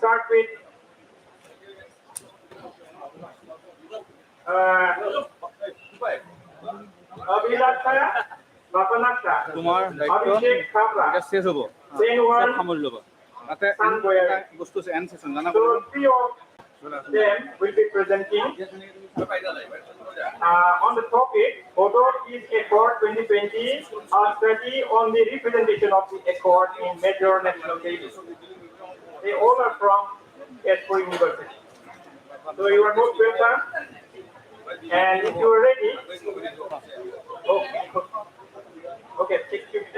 start with Abhilasha Bapanasha. Abhishek Kabra. Then one Sangoya. So three of them will be presenting on the topic Odor is Accord 2020, a study on the representation of the Accord in major national stages. They all are from Edinburgh University. So you are most welcome. And if you are ready, okay, take 2 minutes.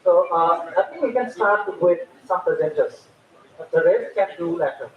So I think we can start with some presenters. The rest can do later.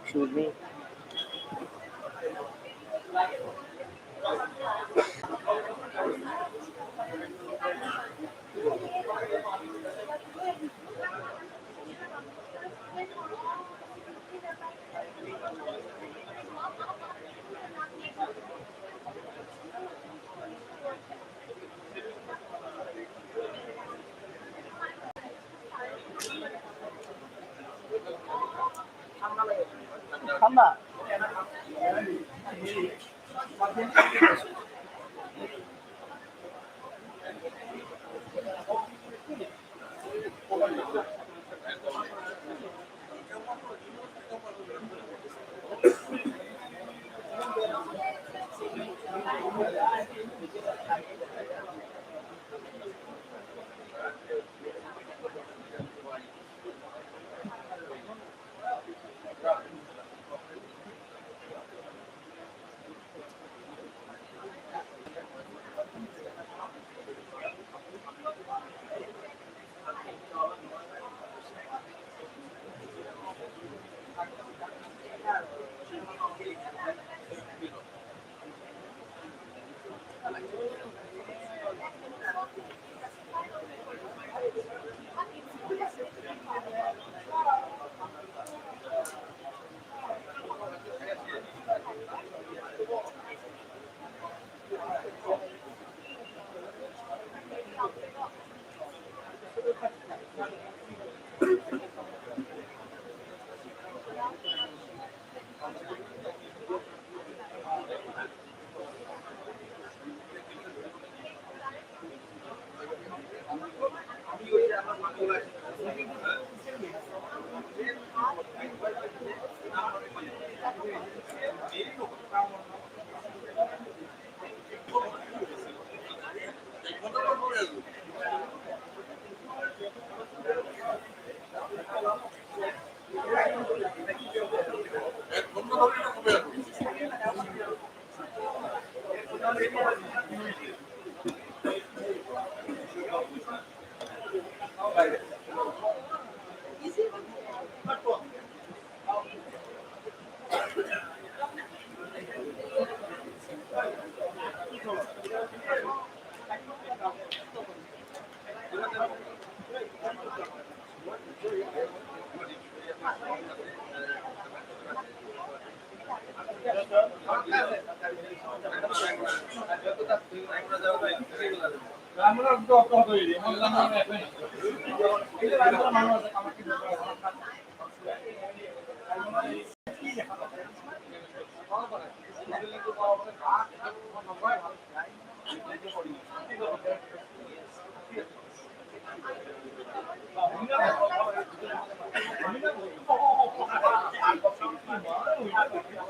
Excuse me.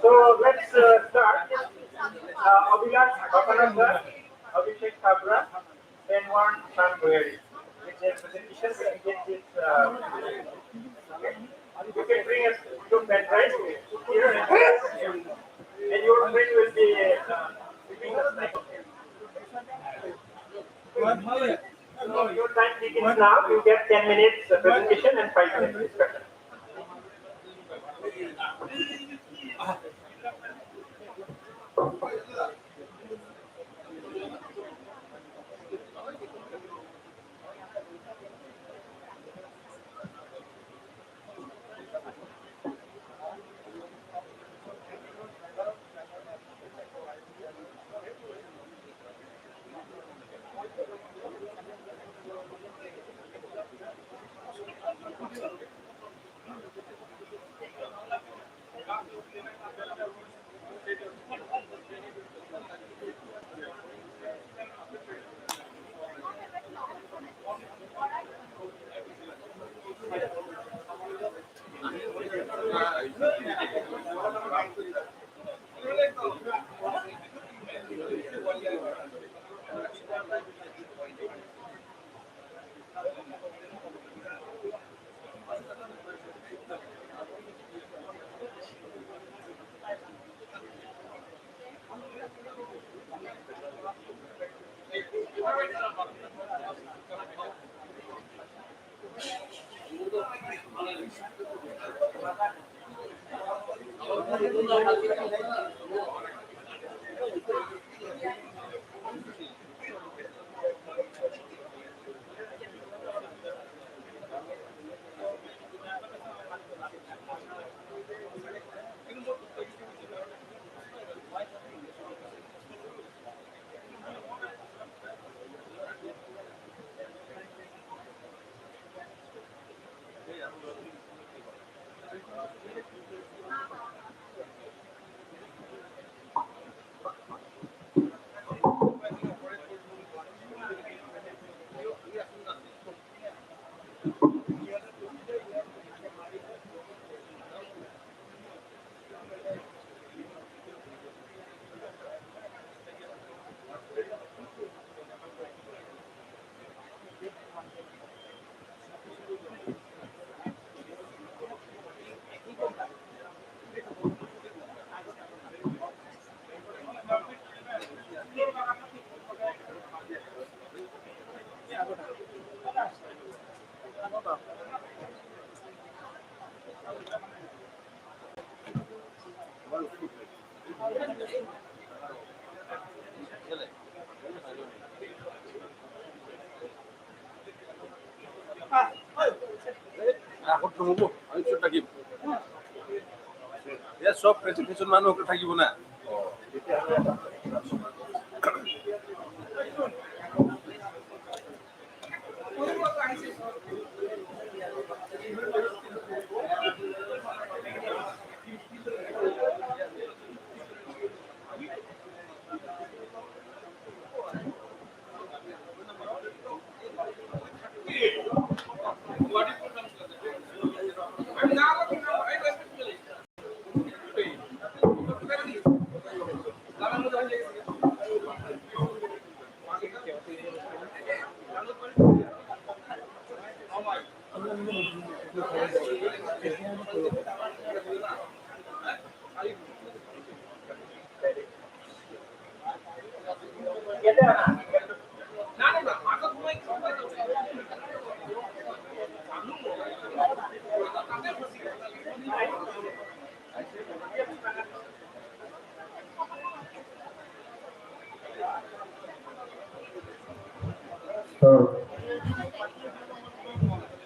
So let's start. Abhilash Bapana sir, Abhishek Thabra, then one Shankwari. With their presentation, we can get this. Okay. You can bring us two pen drives here, and your friend will be giving us like. So your time begins now. You get 10 minutes presentation and 5 minutes discussion. প্ৰথম হ'ব আমি পিছত থাকিম ইয়াত চব presentation মানুহ থাকিব না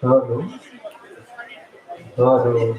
Hello. Hello.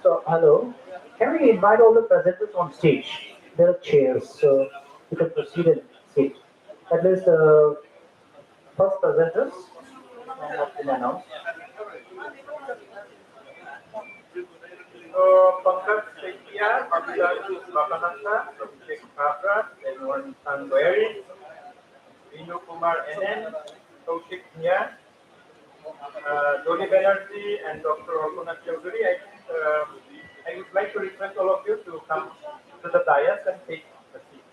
So, hello. Can we invite all the presenters on stage? There are chairs, so you can proceed and sit. At least the first presenters have been announced. So, Pankaj Sekia, Abdulaziz Babanasa, Abhishek Kabra, Edward Tanweri, Vinu Kumar NN, Kaushik Nya, Jody Banerjee, and Dr. Orpana Chaudhary. I would like to request all of you to come to the dais and take a seat.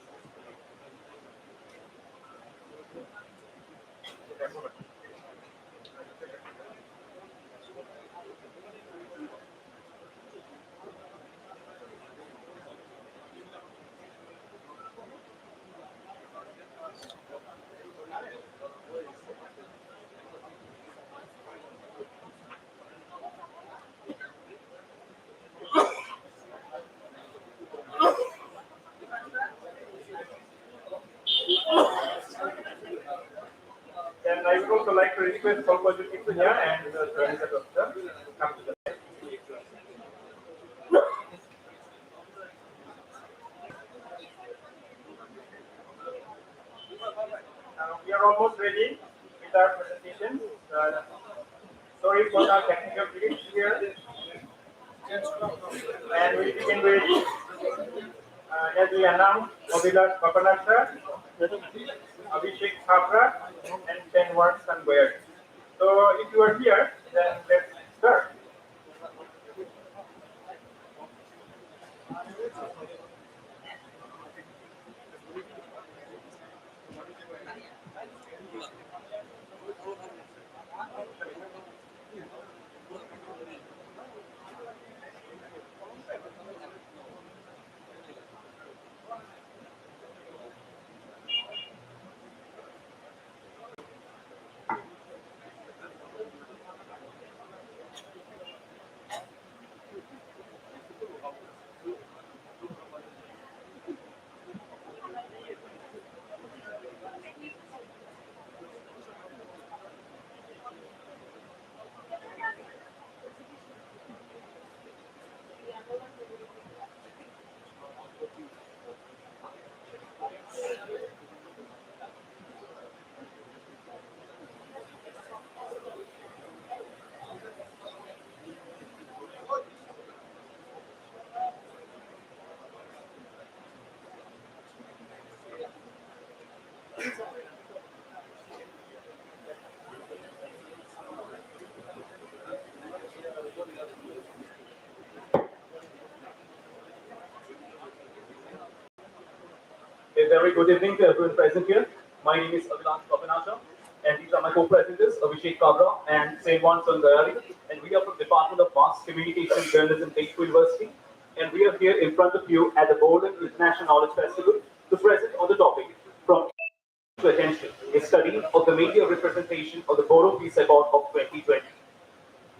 And I would also like to request Pankaj Nya and Sarita Doctor to come to the dais. We are almost ready with our presentation. Sorry for the technical glitch here. And we begin with, as we announced, Obilas Papanasa, Abhishek Thapra, and Ken Watson Baird. So if you are here, then let's start. very good evening to everyone present here. My name is Avilash Papanasha, and these are my co-presenters, Abhishek Kabra and Seywan Sangayari, and we are from the Department of Mass Communication Journalism, Teachable University, and we are here in front of you at the Golden International Knowledge Festival to present on the topic from to attention, a study of the media representation of the Borough Peace Accord of 2020.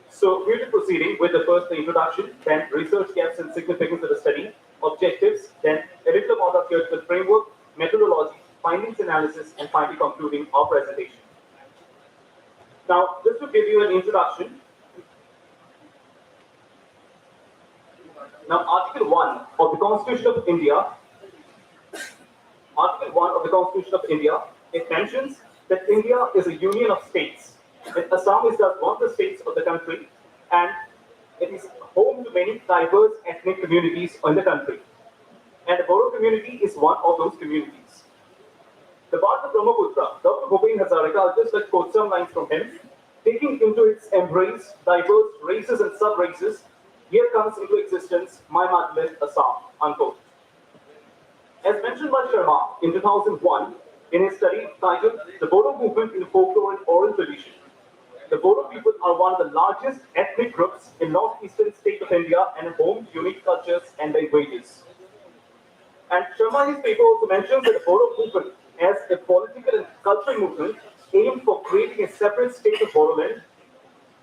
So we'll be proceeding with the first the introduction, then research gaps and significance of the study, objectives, then a little about our theoretical framework, methodology, findings analysis, and finally concluding our presentation. Now, just to give you an introduction, now Article 1 of the Constitution of India, Article 1 of the Constitution of India, it mentions that India is a union of states. And Assam is just one of the states of the country, and it is home to many diverse ethnic communities in the country. And the Borough community is one of those communities. The Bharat Brahmaputra, Dr. Bhupen Hazarika, I'll just like quote some lines from him. Taking into its embrace diverse races and sub-races, here comes into existence my motherland, Assam, unquote. As mentioned by Sharma in 2001, in his study titled The Bodo Movement in Folklore and Oral Tradition, the Bodo people are one of the largest ethnic groups in northeastern state of India and home to unique cultures and languages. And Sharma in his paper also mentions that the Bodo movement as a political and cultural movement aimed for creating a separate state of Bodoland,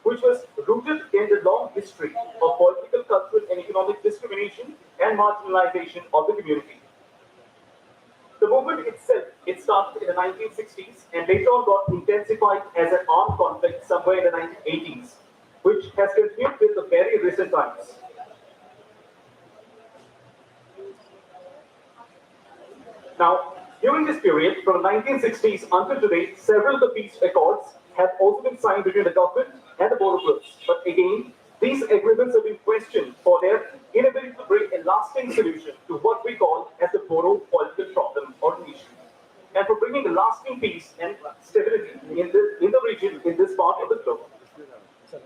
which was rooted in the long history of political, cultural, and economic discrimination and marginalization of the community. The movement itself, it started in the 1960s and later on got intensified as an armed conflict somewhere in the 1980s, which has continued till the very recent times. Now, during this period, from the 1960s until today, several of the peace accords have also been signed between the government and the Bodo groups. But again, these agreements have been questioned for their inability to bring a lasting solution to what we call as the Bodo political problem or issue, and for bringing a lasting peace and stability in the region, in this part of the globe.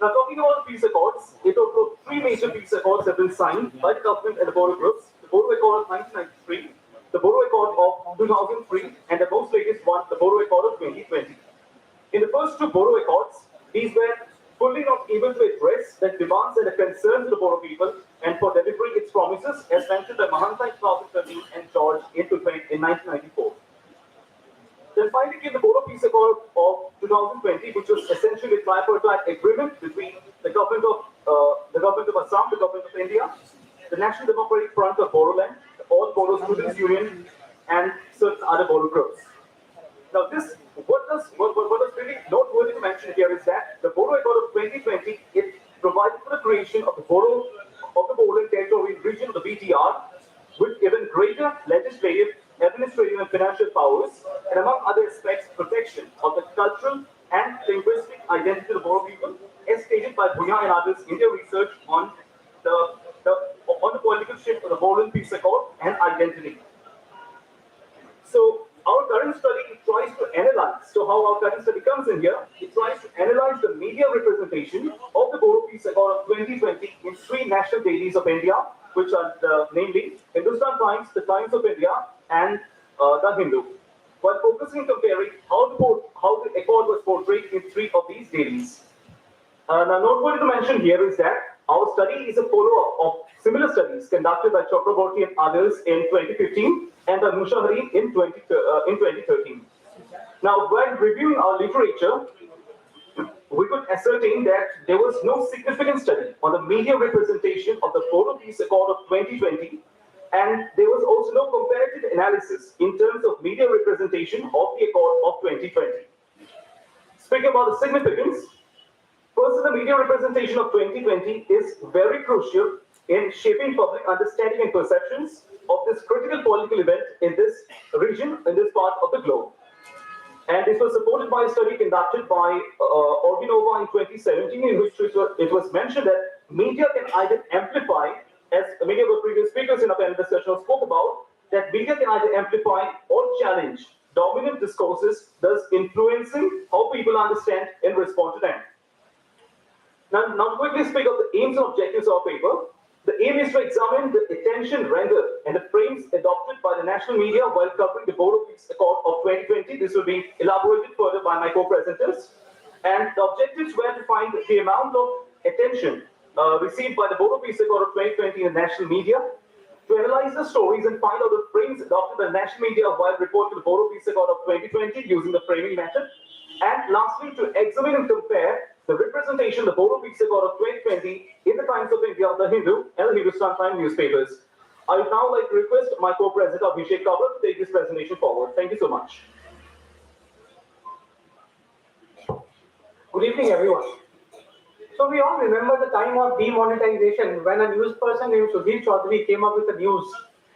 Now, talking about the peace accords, a total of 3 major peace accords have been signed by the government and the Bodo groups. The Bodo Accord of 1993, the Bodo Accord of 2003, and the most latest one, the Bodo Accord of 2020. In the first 2 Bodo Accords, these were fully not able to address the demands and the concerns of the Bodo people and for delivering its promises as mentioned by Mahanta in 2013 and George in 1994. Then finally came the Bodo Peace Accord of 2020, which was essentially a tripartite agreement between the government of Assam, the government of India, the National Democratic Front of Bodoland, the All Bodo Students Union, and certain other Bodo groups. Now, what is really noteworthy to mention here is that the Bodo Accord of 2020 it provided for the creation of the Bodoland Territorial Region of the BTR, with even greater legislative, administrative, and financial powers, and among other aspects, protection of the cultural and linguistic identity of the Bodo people, as stated by Bhuya and others in their research on the political shift of the Bodoland Peace Accord and identity. So our current study tries to analyze, so how our current study comes in here, it tries to analyze the media representation of the Bodo Peace Accord of 2020 in 3 national dailies of India, which are namely Hindustan Times, the Times of India, and the Hindu, while focusing and comparing how the accord was portrayed in 3 of these dailies. Now, noteworthy to mention here is that our study is a follow-up of similar studies conducted by Chakraborty and others in 2015 and by Mushahari in 2013. Now, while reviewing our literature, we could ascertain that there was no significant study on the media representation of the Bodo Peace Accord of 2020, and there was also no comparative analysis in terms of media representation of the Accord of 2020. Speaking about the significance, first, the media representation of 2020 is very crucial in shaping public understanding and perceptions of this critical political event in this region, in this part of the globe. And this was supported by a study conducted by Orginova in 2017, in which it was mentioned that media can either amplify, as many of the previous speakers in our panel discussion spoke about, that media can either amplify or challenge dominant discourses, thus influencing how people understand and respond to them. Now to quickly speak of the aims and objectives of our paper, The aim is to examine the attention rendered and the frames adopted by the national media while covering the Board of Peace Accord of 2020. This will be elaborated further by my co-presenters. And the objectives were to find the amount of attention received by the Board of Peace Accord of 2020 in the national media, to analyze the stories and find out the frames adopted by the national media while reporting to the Board of Peace Accord of 2020 using the framing method. And lastly, to examine and compare the representation of the Board of Peace Accord of 2020 in the Times of India, the Hindu, and the Hindustan Times newspapers. I would now like to request my co-president Abhishek Kabra to take this presentation forward. Thank you so much. Good evening, everyone. So we all remember the time of demonetization when a news person named Sudhir Chaudhary came up with the news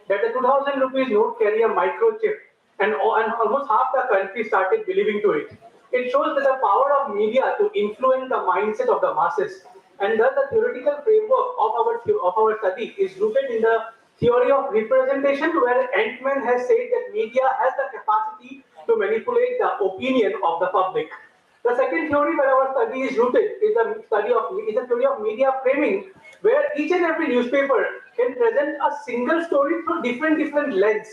that the 2000 rupees note carry a microchip, and almost half the country started believing to it. It shows that the power of media to influence the mindset of the masses, and thus the theoretical framework of our study is rooted in the theory of representation, where Entman has said that media has the capacity to manipulate the opinion of the public. The second theory where our study is rooted is the theory of media framing, where each and every newspaper can present a single story through different lens.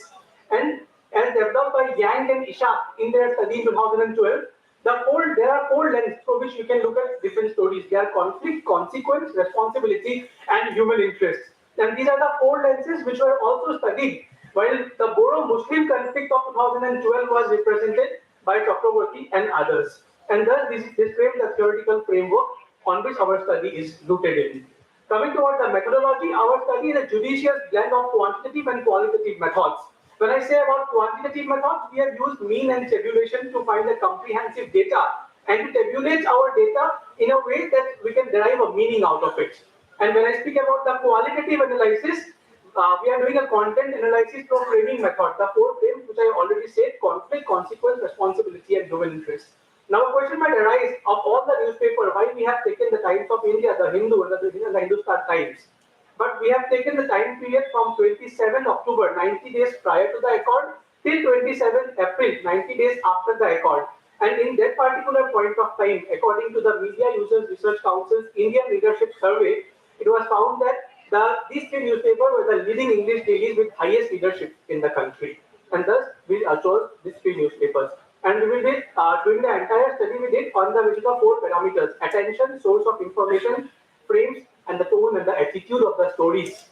And as developed by Yang and Ishak in their study in 2012, there are four lenses through which we can look at different stories. They are conflict, consequence, responsibility, and human interest. And these are the four lenses which were also studied while the Boro-Muslim conflict of 2012 was represented by Chakraborty and others. And thus this frames the theoretical framework on which our study is rooted in. Coming toward the methodology, our study is a judicious blend of quantitative and qualitative methods. When I say about quantitative methods, we have used mean and tabulation to find the comprehensive data and to tabulate our data in a way that we can derive a meaning out of it. And when I speak about the qualitative analysis, we are doing a content analysis through framing method. The four frames which I already said: conflict, consequence, responsibility, and human interest. Now a question might arise of all the newspapers, why we have taken the Times of India, the Hindu, and the Hindustan Times. But we have taken the time period from 27 October, 90 days prior to the accord, till 27 April, 90 days after the accord. And in that particular point of time, according to the Media Users Research Council's Indian Leadership Survey, it was found that these three newspapers were the leading English dailies with highest leadership in the country. And thus, we chose these three newspapers. And we did, during the entire study, we did on the basis of four parameters: attention, source of information, frames, and the tone and the attitude of the stories.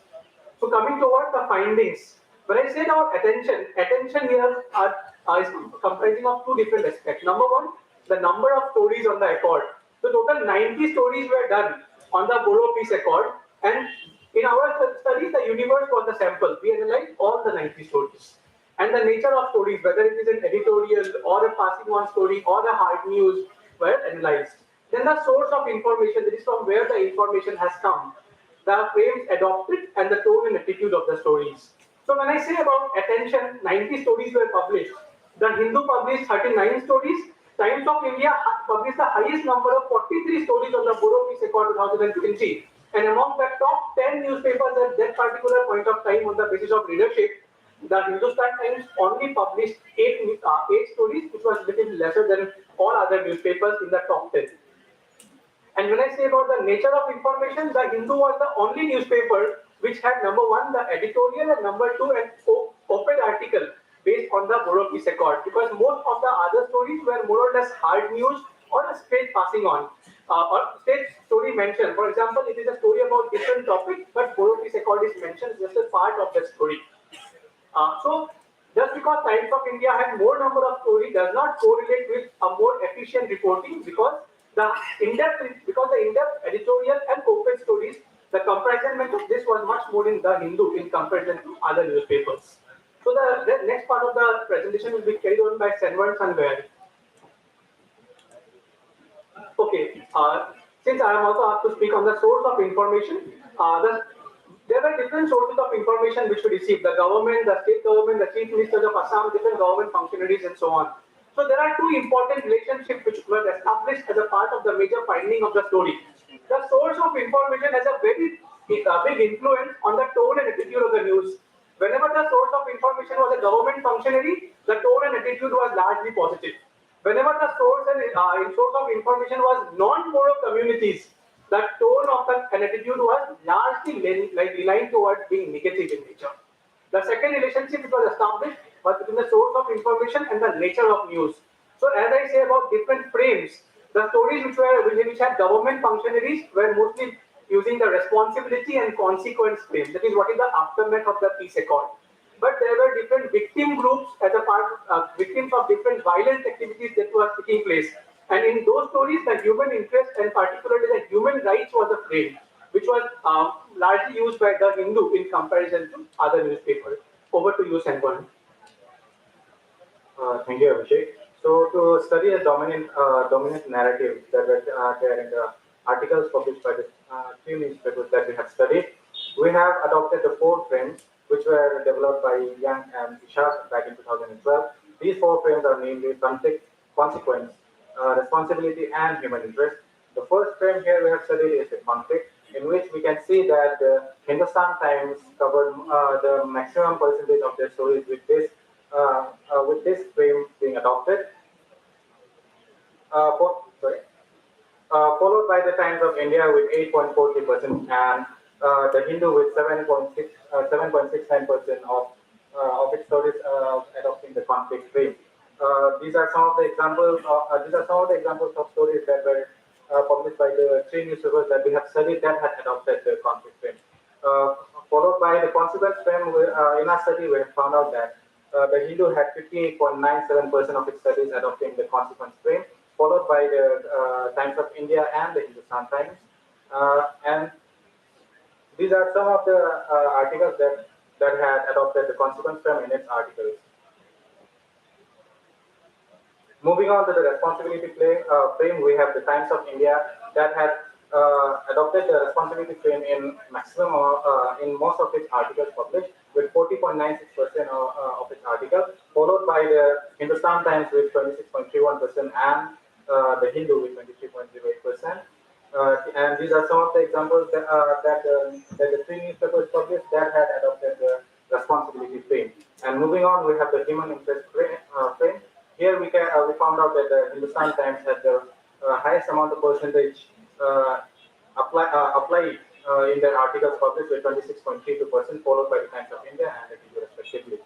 So coming toward the findings, when I say about attention here is comprising of two different aspects. Number one, the number of stories on the accord. So total 90 stories were done on the Boro Peace Accord, and in our study, the universe was the sample. We analyzed all the 90 stories. And the nature of stories, whether it is an editorial or a passing on story or a hard news, were analyzed. Then the source of information, that is from where the information has come, the frames adopted, and the tone and attitude of the stories. So when I say about attention, 90 stories were published. The Hindu published 39 stories. Times of India published the highest number of 43 stories on the Boro Peace Accord 2020. And among the top 10 newspapers at that particular point of time on the basis of readership, the Hindustan Times only published eight stories, which was a little lesser than all other newspapers in the top 10. And when I say about the nature of information, the Hindu was the only newspaper which had number one, the editorial, and number two, an op-ed article based on the Boro Peace Accord, because most of the other stories were more or less hard news or a straight passing on, or straight story mentioned. For example, it is a story about different topic, but Boro Peace Accord is mentioned just as part of that story. So just because Times of India had more number of stories does not correlate with a more efficient reporting, because the in-depth editorial and op-ed stories, the comparison method, this was much more in the Hindu in comparison to other newspapers. So the next part of the presentation will be carried on by Senwar Sanwar. Okay, since I am also asked to speak on the source of information, there were different sources of information which we received: the government, the state government, the chief ministers of Assam, different government functionaries, and so on. So there are two important relationships which were established as a part of the major finding of the story. The source of information has a very big influence on the tone and attitude of the news. Whenever the source of information was a government functionary, the tone and attitude was largely positive. Whenever the source of information was non-Boro communities, the tone of an attitude was largely aligned towards being negative in nature. The second relationship which was established was between the source of information and the nature of news. So as I say about different frames, the stories which had government functionaries were mostly using the responsibility and consequence frame. That is what is the aftermath of the peace accord. But there were different victim groups as a part, victims of different violent activities that were taking place. And in those stories, the human interest and particularly the human rights was a frame, which was largely used by the Hindu in comparison to other newspapers. Over to you, Sanborn. Thank you, Abhishek. So, to study a dominant narrative that were there in the articles published by the three newspapers that we have studied, we have adopted the four frames which were developed by Young and Ishaq back in 2012. These four frames are namely conflict, consequence, responsibility, and human interest. The first frame here we have studied is the conflict, in which we can see that the Hindustan Times covered the maximum percentage of their stories with this frame being adopted. Sorry. Followed by the Times of India with 8.43% and the Hindu with 7.69% of its stories adopting the conflict frame. These are some of the examples of stories that were published by the three newspapers that we have studied that had adopted the conflict frame. Followed by the consequence frame, in our study we have found out that the Hindu had 58.97% of its studies adopting the consequence frame, followed by the Times of India and the Hindustan Times. And these are some of the articles that had adopted the consequence frame in its articles. Moving on to the responsibility frame, we have the Times of India that had adopted the responsibility frame in maximum in most of its articles published with 40.96% of its articles, followed by the Hindustan Times with 26.31% and the Hindu with 23.08%. And these are some of the examples that the three newspapers published that had adopted the responsibility frame. And moving on, we have the human interest frame. Here we found out that the Hindustan Times had the highest amount of percentage applied in their articles published with 26.32%, followed by the Times of India and the Hindu respectively.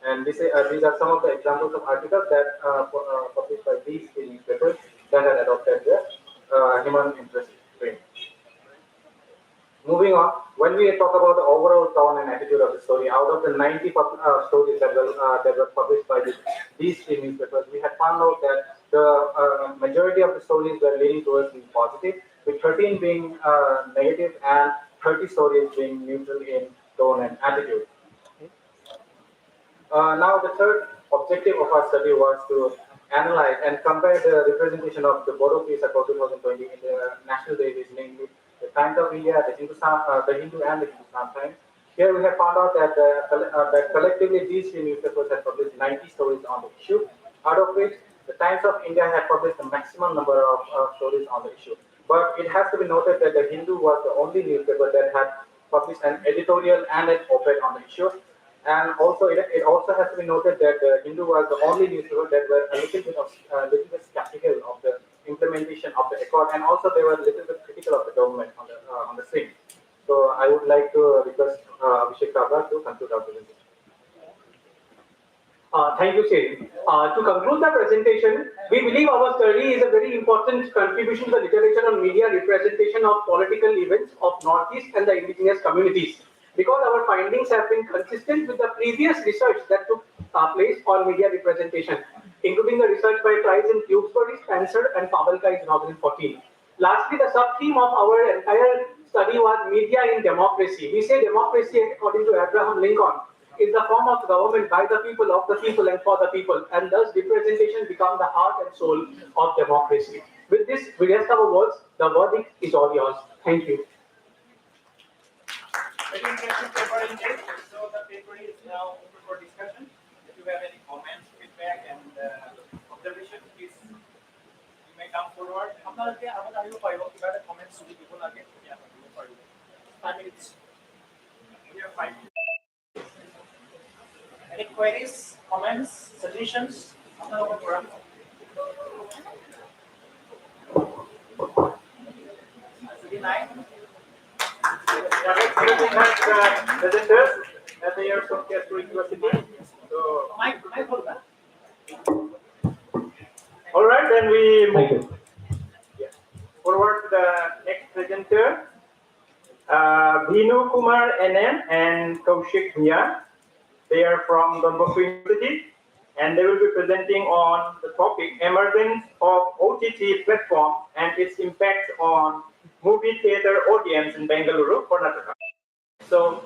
And these are some of the examples of articles that published by these three newspapers that had adopted the human interest frame. Moving on, when we talk about the overall tone and attitude of the story, out of the 90 stories that were published by these three newspapers, we had found out that the majority of the stories were leaning towards being positive, with 13 being negative and 30 stories being neutral in tone and attitude. Now, the third objective of our study was to analyze and compare the representation of the Bodo Peace Accord 2020 in the national dailies, namely the Times of India, the Hindu and the Hindustan Times. Here we have found out that that collectively these three newspapers had published 90 stories on the issue, out of which the Times of India had published the maximum number of stories on the issue. But it has to be noted that the Hindu was the only newspaper that had published an editorial and an op-ed on the issue. And also, it also has to be noted that the Hindu was the only newspaper that were a little bit skeptical of the implementation of the accord, and also they were a little bit critical of the government on the same. So I would like to request Abhishek Kabra to conclude our presentation. Thank you, Shane. To conclude the presentation, we believe our study is a very important contribution to the literature on media representation of political events of Northeast and the indigenous communities, because our findings have been consistent with the previous research that took place on media representation, including the research by Price in Tewksbury, Spencer, and Pavelka in 2014. Lastly, the sub-theme of our entire study was media in democracy. We say democracy, according to Abraham Lincoln, is the form of government by the people, of the people, and for the people, and thus representation becomes the heart and soul of democracy. With this, we rest our words. The verdict is all yours. Thank you. Very interesting paper indeed. So the paper is now open for discussion. If you have any comments, feedback, and observation, please you may come forward. আপোনালোকে আগত আহিব পাৰিব কিবা এটা comments যদি দিব লাগে তুমি আগত দিব পাৰিব 5 minutes. We have 5 minutes. Any queries, comments, suggestions? আপোনালোকৰ পৰা Yeah, next we have presenters, and they are from Casper University. So, all right, then we Thank move you. forward to the next presenter, Bhinu Kumar NM and Kaushik Bhia. They are from Don Bosco University, and they will be presenting on the topic emergence of OTT platform and its impact on movie theater audience in Bengaluru, Karnataka. So,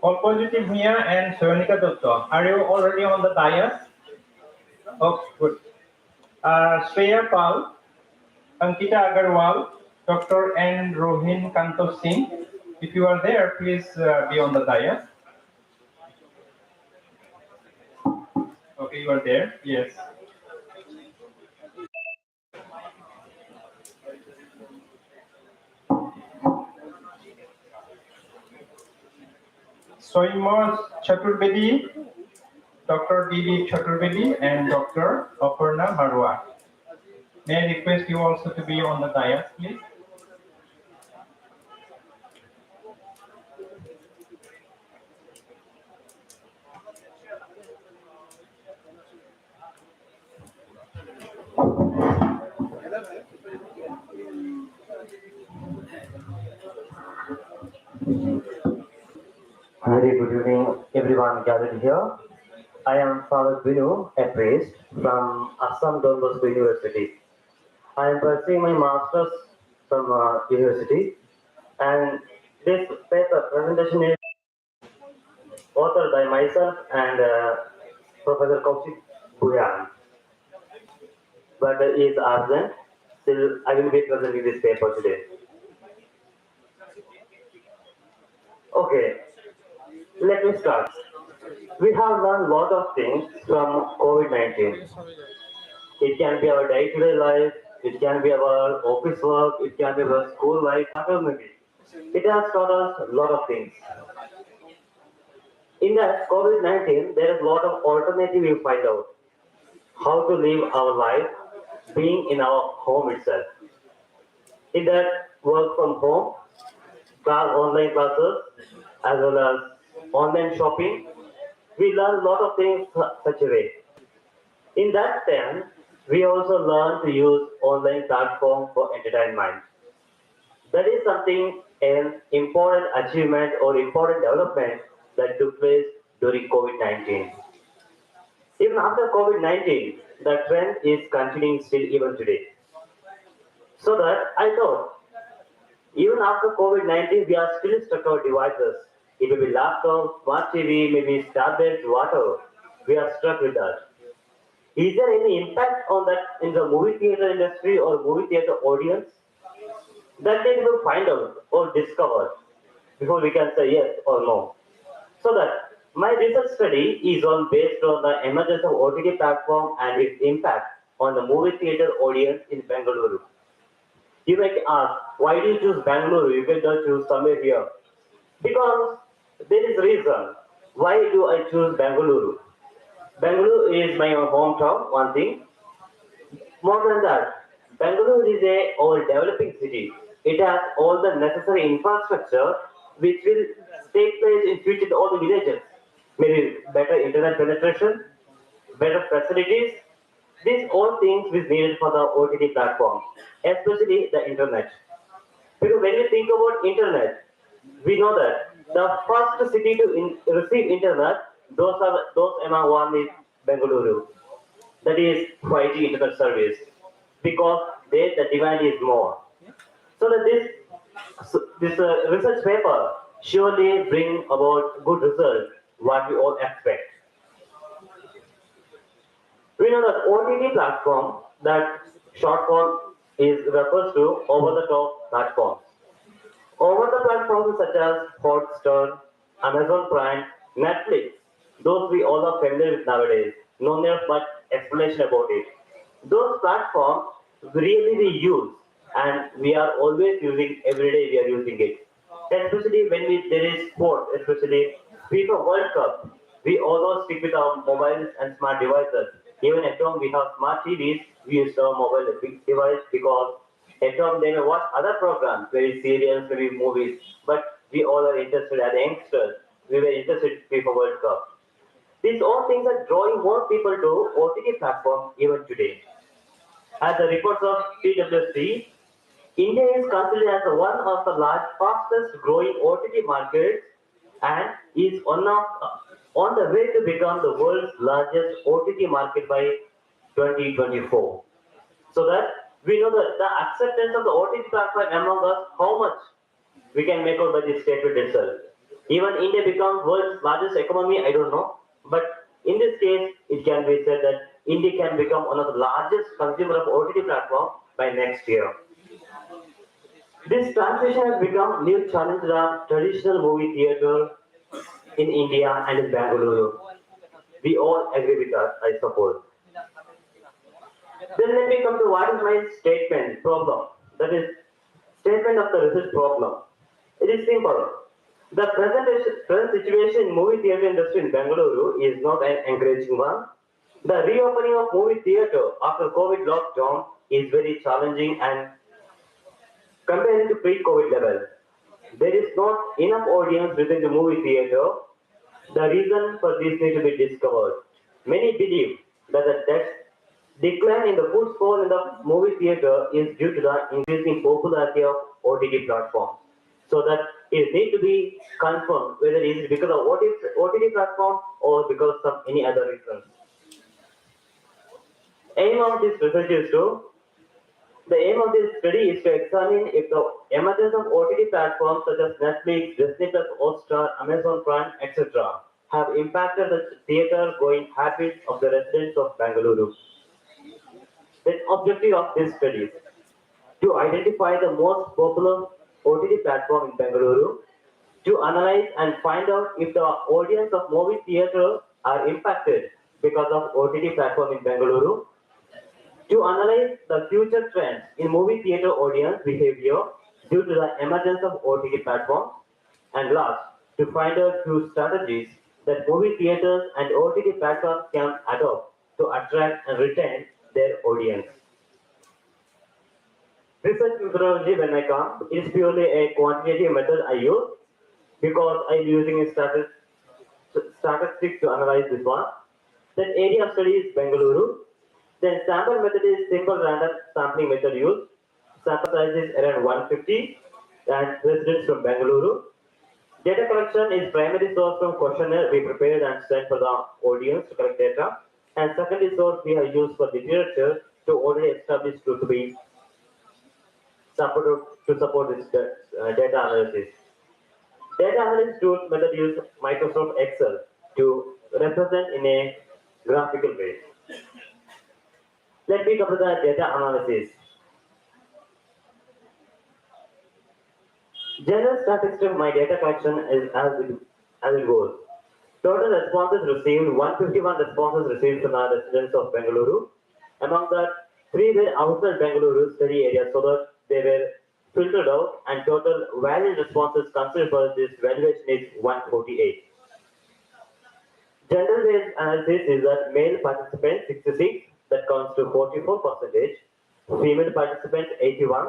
all positive here and Sonika Dutta. Are you already on the dais? Oh, good. Shreya Pal, Ankita Agarwal, Dr. N. Rohin Kanto Singh. If you are there, please be on the dais. Okay, you are there. Yes. Soimos Chaturbedi, Dr. D.D. Chaturbedi, and Dr. Aparna Barua. May I request you also to be on the dais, please? Very good evening, everyone gathered here. I am Father Vinu, a priest from Assam Don Bosco University. I am pursuing my master's from university, and this paper presentation is authored by myself and Professor Kaushik Bhuyan, but he is absent. Still, I will be presenting this paper today. Okay, let me start. We have learned a lot of things from COVID-19. It can be our day-to-day life, it can be our office work, it can be our school life, whatever may be. It has taught us a lot of things. In that COVID-19, there is a lot of alternative we find out. How to live our life being in our home itself. In that work from home, online classes, as well as online shopping, we learn a lot of things such a way. In that time, we also learn to use online platform for entertainment. That is something an important achievement or important development that took place during COVID-19. Even after COVID-19, the trend is continuing still even today. So that I thought, even after COVID-19, we are still stuck our devices. It may be laptop, smart TV, maybe tablets, whatever. We are stuck with that. Is there any impact on that in the movie theater industry or movie theater audience? That they will find out or discover. before we can say yes or no. So that my research study is on based on the emergence of OTT platform and its impact on the movie theater audience in Bengaluru. You might ask, why do you choose Bangalore? You can just choose somewhere here. Because there is reason. Why do I choose Bangalore? Bangalore is my hometown, one thing. More than that, Bangalore is a all developing city. It has all the necessary infrastructure which will take place in future in all the villages. Maybe better internet penetration, better facilities. These all things is needed for the OTT platform, especially the internet. Because when we think about internet, we know that the first city to receive internet, those among one is Bengaluru. That is 5G internet service because there the demand is more. So that this research paper surely bring about good result what we all expect. We know that OTT platform that short form is refers to over the top platforms. Over the platforms such as Hotstar, Amazon Prime, Netflix, those we all are familiar with nowadays. No need of much explanation about it. Those platforms really we use and we are always using every day we are using it. Especially when there is sport, especially FIFA World Cup, we always stick with our mobiles and smart devices. Even at home we have smart TVs, we use our mobile device because at home they may watch other programs, maybe serials, maybe movies, but we all are interested as youngsters. We were interested in FIFA World Cup. These all things are drawing more people to OTT platforms even today. As the reports of PwC, India is considered as one of the fastest growing OTT markets and is on the way to become the world's largest OTT market by 2024. So that we know that the acceptance of the OTT platform among us, how much we can make out by this statement itself. Even India becomes world's largest economy, I don't know. But in this case, it can be said that India can become one of the largest consumer of OTT platform by next year. This transition has become new challenge to the traditional movie theater in India and in Bangalore. We all agree with that, I suppose. Then let me come to what is my statement problem. That is statement of the research problem. It is simple. The present situation in movie theater industry in Bangalore is not an encouraging one. The reopening of movie theater after COVID lockdown is very challenging and compared to pre-COVID level. There is not enough audience within the movie theater. The reason for this needs to be discovered. Many believe that the decline in the footfall in the movie theater is due to the increasing popularity of OTT platforms. So that it needs to be confirmed whether it is because of OTT platform or because of any other reasons. Aim of this research is to The aim of this study is to examine if the emergence of OTT platforms such as Netflix, Disney Plus, Hotstar, Amazon Prime, etc., have impacted the theater-going habits of the residents of Bangalore. The objective of this study is to identify the most popular OTT platform in Bangalore, to analyze and find out if the audience of movie theater are impacted because of OTT platform in Bangalore, to analyze the future trends in movie theater audience behavior due to the emergence of OTT platforms, and last, to find out few strategies that movie theaters and OTT platforms can adopt to attract and retain their audience. Research methodology when I come is purely a quantitative method I use because I'm using a statistics to analyze this one. Then area of study is Bengaluru. Then sample method is simple random sampling method used. Sample size is around 150 and residents from Bengaluru. Data collection is primary source from questionnaire we prepared and sent for the audience to collect data. And secondary source we have used for literature to already establish to be supported to support this data analysis. Data analysis tools method use Microsoft Excel to represent in a graphical way. Let me cover the data analysis. General statistics of my data collection is as it goes. Total responses received, 151 responses received from the residents of Bengaluru. Among that, 3 were outside Bengaluru study area so that they were filtered out, and total valid responses considered for this valuation is 148. Gender-based analysis is that male participants 66, that counts to 44 percentage, female participants 81,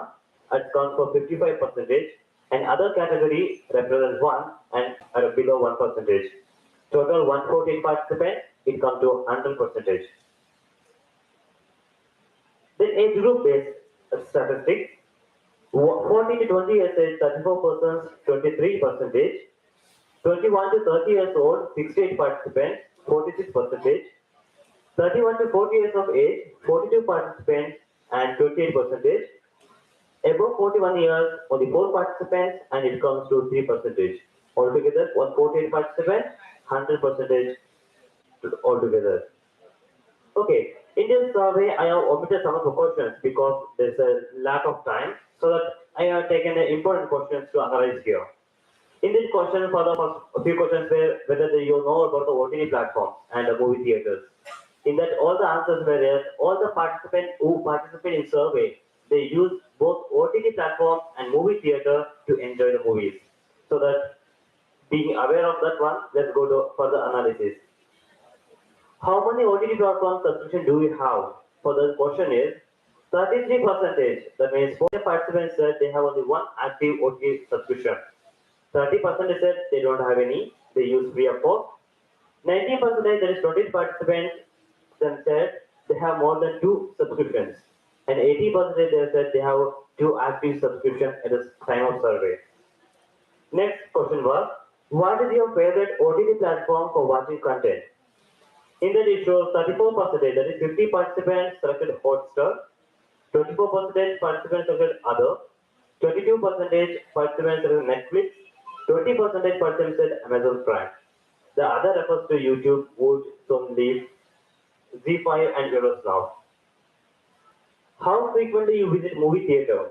that counts for 55 percentage, and other category represents 1 and are below 1 percentage. Total 114 participants, it comes to 100 percentage. Then age group based statistics, 14 to 20 years age 34%, 23 percentage. 21 to 30 years old, 68 participants, 46 percentage. 31 to 40 years of age, 42 participants and 28 percentage. Above 41 years, only 4 participants and it comes to 3 percentage. Altogether, 148 participants, 100 percentage altogether. Okay, in this survey, I have omitted some of the questions because there's a lack of time, so that I have taken the important questions to analyze here. In this question, for the first a few questions were whether you know about the OTT platforms and the movie theaters. In that, all the answers were yes. All the participants who participate in survey, they use both OTT platforms and movie theater to enjoy the movies. So that being aware of that one, let's go to further analysis. How many OTT platform subscription do we have? For the question is 33 percentage. That means 40 participants said they have only one active OTT subscription. 30% said they don't have any, they use free of cost. 19%, that is 20 participants, then said they have more than 2 subscriptions. And 80% they said they have 2 active subscriptions at the time of survey. Next question was, what is your favorite OTT platform for watching content? In that it shows 34%, that is 50 participants selected Hotstar, 24% participants selected Other, 22% participants selected Netflix, 20% participants said Amazon Prime. The other refers to YouTube, Wood, Sonleaf, Z5 and Euroslov. How frequently you visit movie theater?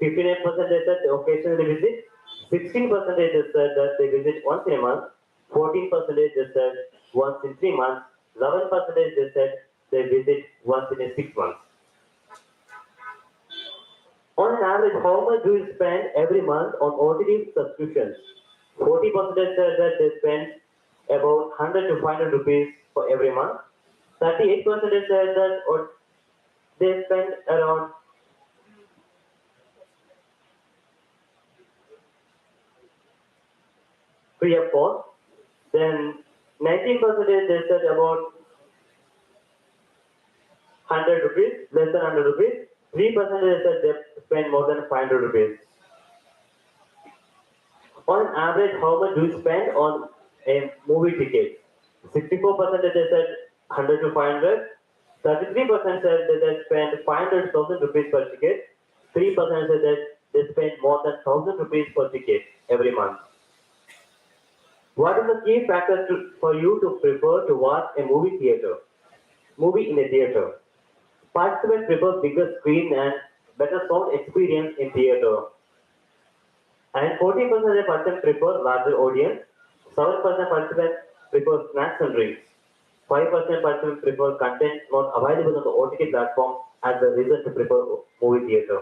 59% they said they occasionally visit, 16% they said that they visit once in a month, 14% they said once in 3 months, 11% they said they visit once in a 6 months. On an average, how much do you spend every month on OTT subscriptions? 40% said that they spend about 100 to 500 rupees for every month. 38% said that they spend around free of cost. Then 19% they said about 100 rupees, less than 100 rupees. 3% they said they spend more than 500 rupees. On average, how much do you spend on a movie ticket? 64% they said 100 to 500. 33% said that they spend 500,000 rupees per ticket. 3% said that they spend more than 1,000 rupees per ticket every month. What is the key factor for you to prefer to watch a movie in a theater? Participants prefer bigger screen and better sound experience in theater. And 40% of participants prefer larger audience. 7% participants prefer snacks and drinks. 5% participants prefer content not available on the OTT platform as a reason to prefer movie theater.